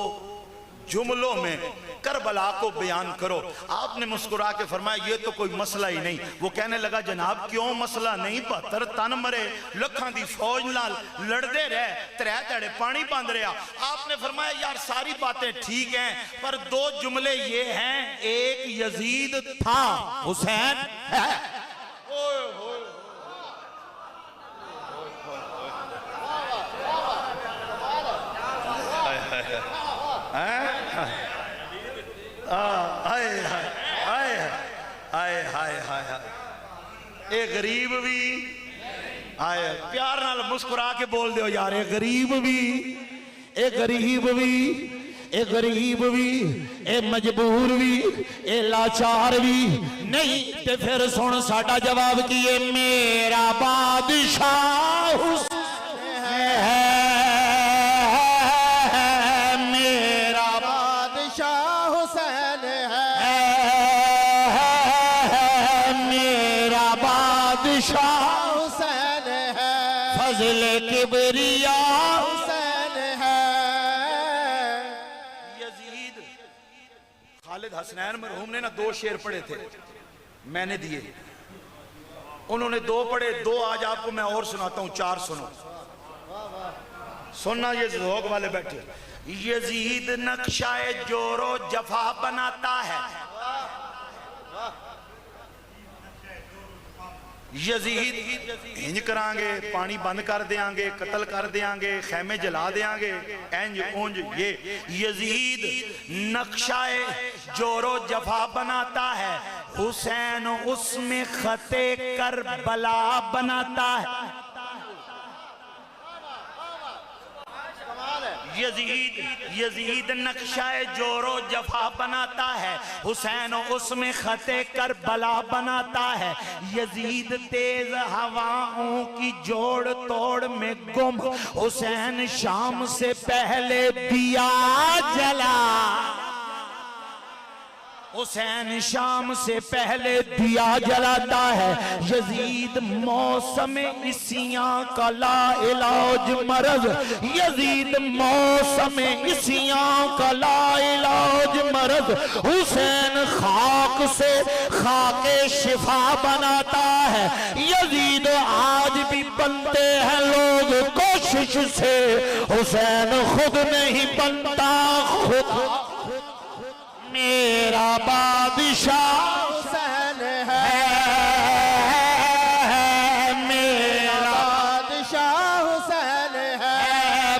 जुमलों में करबला को बयान करो। आपने मुस्कुरा के फरमाया ये तो कोई मसला ही नहीं। वो कहने लगा जनाब क्यों मसला नहीं, 72 तन मरे, लखा दी फौज नाल लड़ते रहे, 3 धड़े पानी पांद रहा। आपने फरमाया यार सारी बातें ठीक हैं, पर 2 जुमले ये हैं, एक यजीद था, हुसैन है। गरीब भी आए, प्यार नाल मुस्कुरा के बोल दो यार, ए गरीब भी, ए गरीब भी, ए गरीब भी, ए मजबूर भी, ए लाचार भी नहीं। ते फिर सुन साडा जवाब की है, मेरा बादशाह हुसैन है, मेरा बादशाह हुसैन है, मेरा बादशाह हुसैन है, फजल किबरिया हुसैन है। यजीद खालिद हसनैन मरहूम ने ना 2 शेर पढ़े थे, मैंने दिए, उन्होंने 2 पढ़े, 2 आज आपको मैं और सुनाता हूं, 4 सुनो, सुनना ये ज़ोक वाले बैठे। यजीद नक्शाए जोरो जफा बनाता है, यजीद इंज करांगे, पानी बंद कर देंगे, कत्ल कर देंगे, खैमे जला देंगे, इंज उंज। ये यजीद नक्शाए जोरो जफा बनाता है, हुसैन उसमें खते करबला बनाता है। यजीद नक्शाए जोरो जफा बनाता है, हुसैन उसमें खते करबला बनाता है। यजीद तेज हवाओं की जोड़ तोड़ में गुम, हुसैन शाम से पहले दिया जला, हुसैन शाम से पहले दिया जलाता है। यजीद मौसम इसियां का ला इलाज मरज, यजीद मौसम इसियां का ला इलाज मरज, हुसैन खाक से खाके शिफा बनाता है। यजीद आज भी बनते हैं लोग कोशिश से, हुसैन खुद नहीं बनता, खुद मेरा बादशाह हुसैन है, मेरा बादशाह हुसैन है।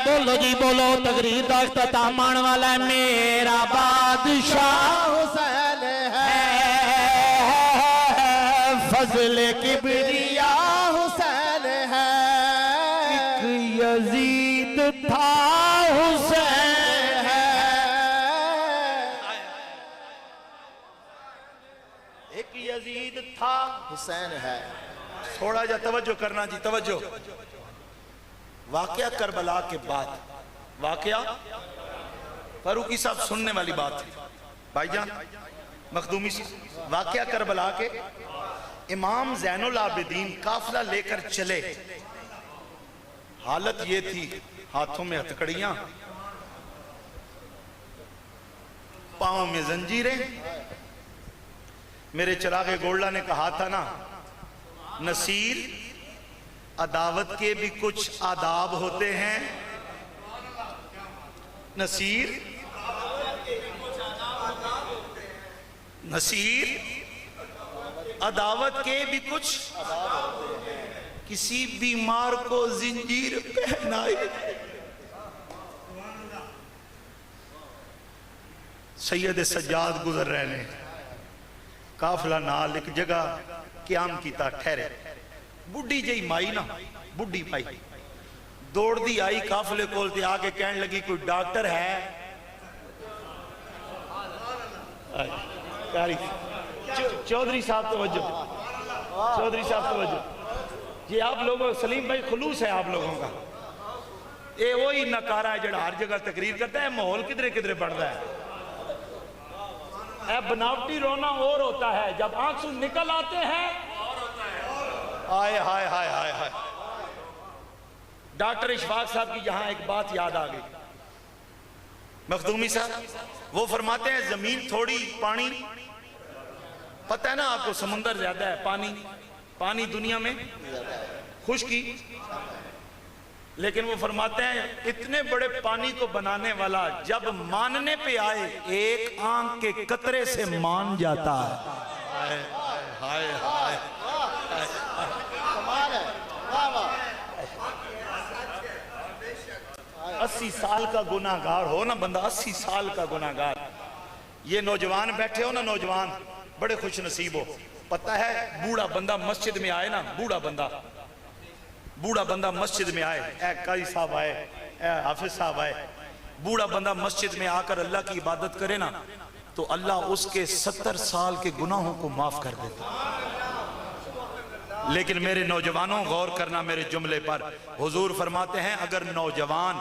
बोलो जी बोलो, तकरीर का इख्तिताम आने वाला है। मेरा बादशाह हुसैन है, फजल किबरिया हुसैन है। एक यजीद था हुसैन, यजीद था हुसैन है। थोड़ा जा तवज्जो करना जी, तवज्जो। वाकया करबला के बाद, वाकया फारूकी साहब सुनने वाली बात है भाईजान मखदूमी से। वाकया करबला के इमाम ज़ैनुल आबिदीन काफिला लेकर चले, हालत ये थी, हाथों में हथकड़ियां, पांव में जंजीरें। मेरे चिरागे गोल्डा ने कहा था ना, नसीर अदावत के भी कुछ आदाब होते हैं, नसीर अदावत के भी कुछ, किसी बीमार को जिंजीर पहनाई सैयद सज्जाद गुजर रहे ने, काफिला नाल एक जगह क्याम किया ठहरे। बुढ़ी जी माई ना, बुढ़ी माई दौड़ती आई काफिले कोल ते आके कहने लगी कोई डॉक्टर है? चौधरी साहब तवज्जो, चौधरी साहब तवज्जो। ये आप लोगों, सलीम भाई खुलूस है आप लोगों का। ये वही नकारा है जड़ा हर जगह तकरीर करता है, माहौल किधरे किधरे बढ़ता है। बनावटी रोना और होता है, जब आंसू निकल आते हैं हाय हाय हाय हाय हाय। डॉक्टर इशफाक साहब की यहां एक बात याद आ गई, मखदूमी साहब वो फरमाते हैं जमीन थोड़ी, पानी, पता है ना आपको समुंदर ज्यादा है, पानी पानी दुनिया में खुशकी, लेकिन वो फरमाते हैं इतने बड़े पानी को बनाने वाला जब मानने पे आए एक आंख के कतरे से मान जाता है। हाय हाय कमाल है, वाह वाह। 80 साल का गुनाहगार हो ना बंदा, 80 साल का गुनाहगार। ये नौजवान बैठे हो ना, नौजवान बड़े खुश नसीब हो। पता है बूढ़ा बंदा मस्जिद में आए ना, बूढ़ा बंदा मस्जिद में आए, ए काजी साहब आए, ए हाफिज साहब आए, बूढ़ा बंदा मस्जिद में आकर अल्लाह की इबादत करे ना तो अल्लाह उसके 70 साल के गुनाहों को माफ कर देता। लेकिन मेरे नौजवानों गौर करना मेरे जुमले पर, हुजूर फरमाते हैं अगर नौजवान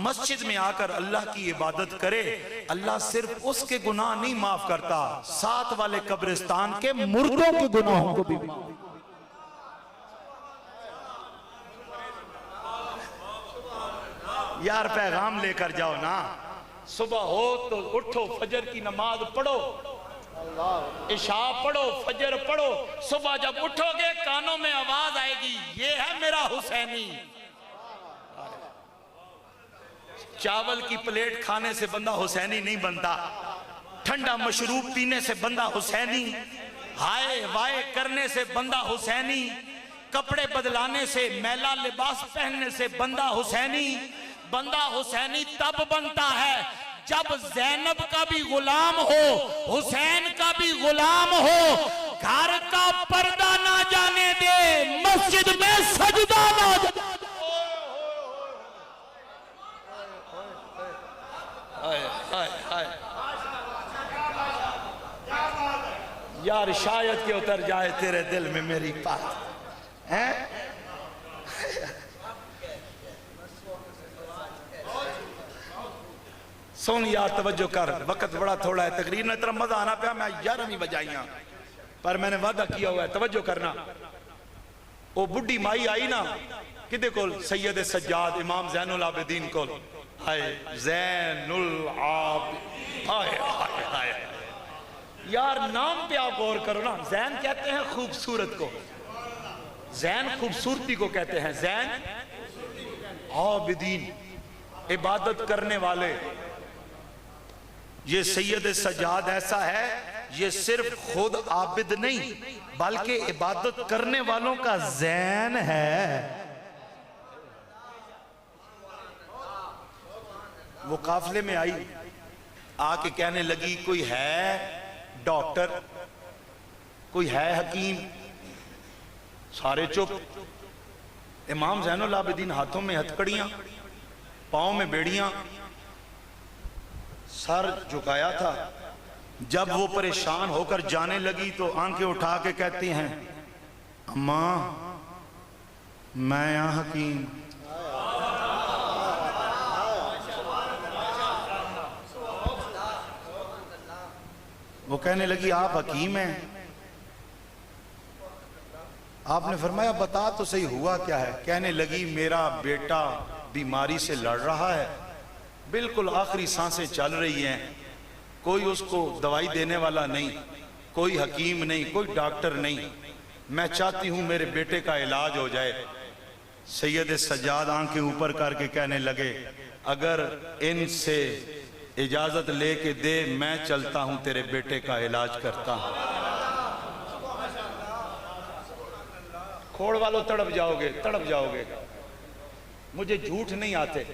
मस्जिद में आकर अल्लाह की इबादत करे, अल्लाह सिर्फ उसके गुनाह नहीं माफ करता, साथ वाले कब्रिस्तान के मुर्दों के गुनाहों को भी। यार पैगाम लेकर जाओ ना, सुबह हो तो उठो, फजर की नमाज पढ़ो, इशा पढ़ो, फजर पढ़ो, सुबह जब उठोगे कानों में आवाज आएगी ये है मेरा हुसैनी। चावल की प्लेट खाने से बंदा हुसैनी नहीं बनता, ठंडा मशरूब पीने से बंदा हुसैनी, हाय वाय करने से बंदा हुसैनी, कपड़े बदलाने से, मैला लिबास पहनने से बंदा हुसैनी। बंदा हुसैनी तब बनता है जब ज़ैनब का भी गुलाम हो, हुसैन का भी गुलाम हो, घर का पर्दा ना जाने दे, मस्जिद में सजदा ना जाने। यार शायद के उतर जाए तेरे दिल में मेरी बात है। सुन यार तवज्जो कर, वक्त बड़ा थोड़ा है, तकरीर में इतना मजा आना पाया, मैं 11वीं बजाइया पर मैंने वादा किया हुआ है, तवज्जो करना। वो बुढ़ी माई आई ना किदे कोल, सैयद सज्जाद इमाम ज़ैनुल आबिदीन कोल। हाय ज़ैनुल आबिदीन, हाय हाय हाय यार नाम पे आप गौर करो ना, ज़ैन कहते हैं खूबसूरत को, ज़ैन खूबसूरती को कहते हैं, ज़ैन आबिदीन इबादत करने वाले। ये सैयद सज्जाद ऐसा है, ये सिर्फ खुद आबिद नहीं बल्कि इबादत करने वालों का ज़ैन है। वो काफिले में आई, आके कहने लगी कोई है डॉक्टर, कोई है हकीम? सारे चुप। इमाम ज़ैनुल आबिदीन हाथों में हथकड़ियां, पाँव में बेड़ियां, सर झुकाया था। जब वो परेशान होकर जाने लगी तो आंखें उठा के कहती हैं अम्मा मैं यहाँ हकीम। वो कहने लगी आप हकीम हैं? आपने फरमाया बता तो सही हुआ क्या है? कहने लगी मेरा बेटा बीमारी से लड़ रहा है, बिल्कुल आखिरी सांसें चल रही हैं, कोई उसको दवाई देने वाला नहीं, कोई हकीम नहीं, कोई डॉक्टर नहीं, मैं चाहती हूं मेरे बेटे का इलाज हो जाए। सैयद सज्जाद आंखें ऊपर करके कहने लगे अगर इनसे इजाजत लेके दे मैं चलता हूं तेरे बेटे का इलाज करता हूं। खोड़ वालों तड़प जाओगे, तड़प जाओगे। मुझे झूठ नहीं आते,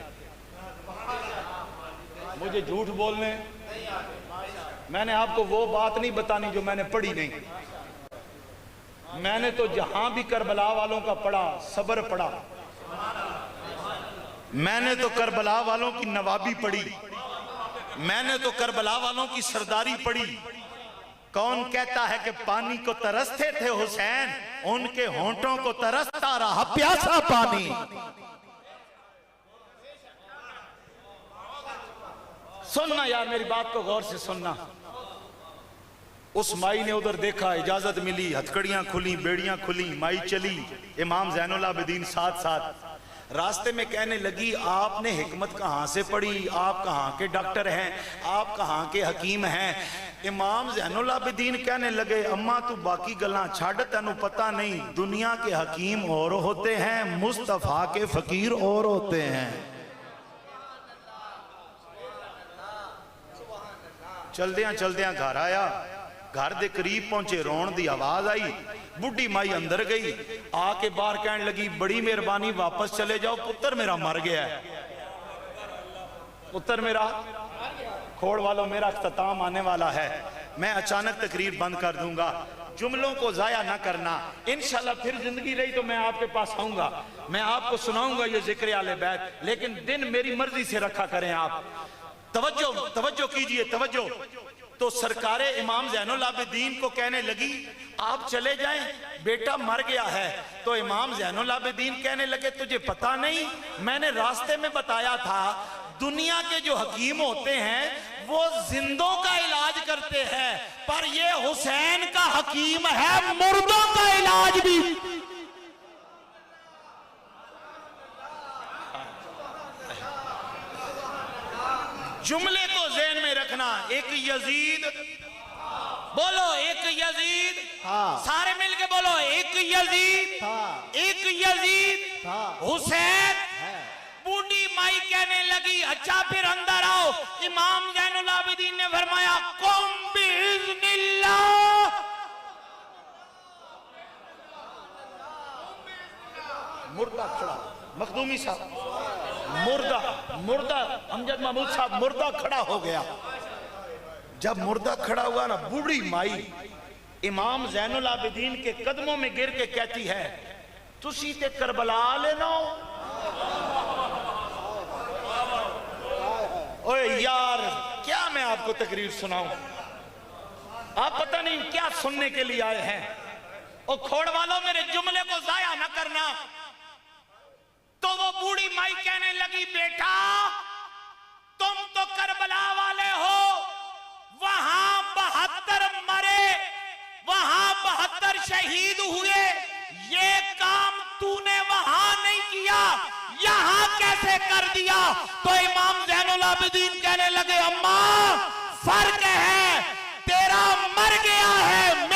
मुझे झूठ बोलने मैंने आपको वो बात नहीं बतानी जो मैंने पढ़ी नहीं। मैंने तो जहां भी करबला वालों का पढ़ा, सब्र पढ़ा। मैंने तो करबला वालों की नवाबी पढ़ी, मैंने तो करबला वालों की सरदारी पढ़ी। कौन कहता है कि पानी को तरसते थे हुसैन, उनके होंठों को तरसता रहा प्यासा पानी। सुनना यार, मेरी बात को गौर से सुनना। उस माई ने उधर देखा, इजाजत मिली, हथकड़ियां खुली, बेड़ियां खुली, माई चली, इमाम ज़ैनुल आबिदीन साथ साथ। रास्ते में कहने लगी, आपने हिकमत कहाँ से पढ़ी, आप कहाँ के डॉक्टर हैं, आप कहाँ के हकीम हैं। इमाम ज़ैनुल आबिदीन कहने लगे, अम्मा तू बाकी गल्लां छड़, तेनू पता नहीं दुनिया के हकीम और होते हैं, मुस्तफा के फकीर और होते हैं। चलदियां चलदियां घर आया, घर के करीब पहुंचे, रोन की आवाज आई। बुढ़ी माई अंदर गई, आके बाहर कहने लगी, बड़ी मेहरबानी वापस चले जाओ, पुत्र मेरा मर गया है। पुत्र मेरा, खोड़ वालों मेरा अख्ताम आने वाला है, मैं अचानक तकरीर बंद कर दूंगा। जुमलों को जाया ना करना, इंशाल्लाह फिर जिंदगी रही तो मैं आपके पास आऊंगा, मैं आपको सुनाऊंगा ये जिक्र आले बैत, लेकिन दिन मेरी मर्जी से रखा करें आप। तवज्जो तवज्जो कीजिए, तवज्जो। तो सरकारे इमाम ज़ैनुल आबिदीन को कहने लगी, आप चले जाएं, बेटा मर गया है। तो इमाम ज़ैनुल आबिदीन कहने लगे, तुझे पता नहीं, मैंने रास्ते में बताया था, दुनिया के जो हकीम होते हैं वो जिंदों का इलाज करते हैं, पर ये हुसैन का हकीम है मुर्दों का इलाज भी। जुमले को ज़हन में रखना। एक यजीद, बोलो एक यजीद, सारे मिलके बोलो एक यजीद, एक यजीद हुसैन। बूढ़ी माई कहने लगी, अच्छा फिर अंदर आओ। इमाम ज़ैनुल आबिदीन ने फरमाया, कुम बिइज़्निल्लाह। मुर्दा खड़ा, मखदूमी साहब मुर्दा, मुर्दा अमजद महमूद साहब मुर्दा खड़ा हो गया। जब मुर्दा खड़ा हुआ ना, बूढ़ी माई इमाम ज़ैनुल आबिदीन के कदमों में गिर के कहती है, तुसी ते करबला लेना। ओए यार, क्या मैं आपको तकरीर सुनाऊं, आप पता नहीं क्या सुनने के लिए आए हैं। और खोड़ वालों, मेरे जुमले को जाया ना करना। तो वो बूढ़ी माई कहने लगी, बेटा तुम तो करबला वाले हो, वहां 72 मरे, वहां 72 शहीद हुए, ये काम तूने वहां नहीं किया, यहां कैसे कर दिया। तो इमाम ज़ैनुल आबिदीन कहने लगे, अम्मा फर्क है, तेरा मर गया है,